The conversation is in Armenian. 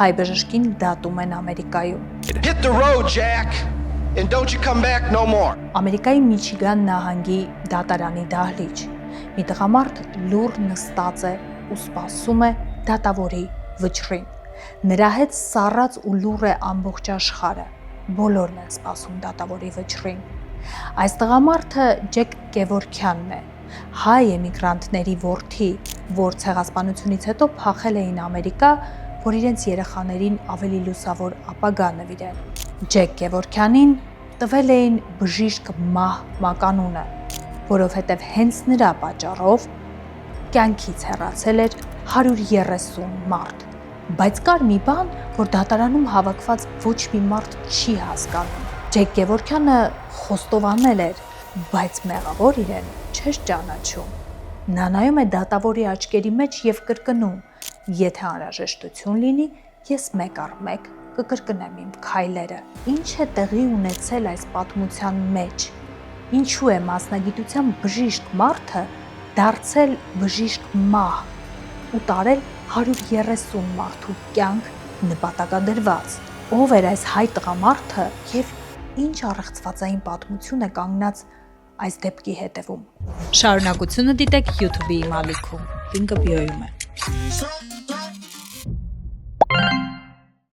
հայ բժշկին դատում են Ամերիկայում։ Hit the road, Jack, and don't you come back no more. Ամերիկայի Միչիգան նահանգի դատարանի դահլիճ։ Մի տղամարդ լուռ նստած է ու սպասում է դատավորի վճռին։ Նրա հետ սառած ու լուռ է ամբողջ աշխարհը։ Բոլորն են սպասում դատավորի վճռին։ Այս տղամարդը Ջեք Գևորքյանն է, հայ էմիգրանտների որդի, որ ցեղասպանությունից հետո փախել էին Ամերիկա, որ իրենց երեխաներին ավելի լուսավոր ապագա նվիրեն։ Ջեք Գևորքյանին տվել էին բժիշկ մահ մականունը, որովհետև հենց նրա պատճառով կյանքից հեռացել էր 130 մարդ։ Բայց կար մի բան, որ դատարանում հավաքված ոչ մի մարդ չի հասկանում։ Ջեք Գևորքյանը խոստովանել էր, բայց մեղավոր իրեն չէր ճանաչում։ Նա նայում է դատավորի աչքերի մեջ եւ կրկնում. եթե անհրաժեշտություն լինի, ես մեկ առ մեկ կկրկնեմ իմ քայլերը։ Ինչ է տեղի ունեցել այս պատմության մեջ։ Ինչու է մասնագիտությամբ բժիշկ մարդը դարձել բժիշկ մահ ու տարել 130 մարդու կյանք նպատակադրված։ Ով էր այս հայ տղամարդը եւ ինչ առեղծվածային պատմություն է կանգնած այս դեպքի հետևում։ Շարունակությունը դիտեք YouTube-ի իմ ալիքում։ Լինկը բիոյում է։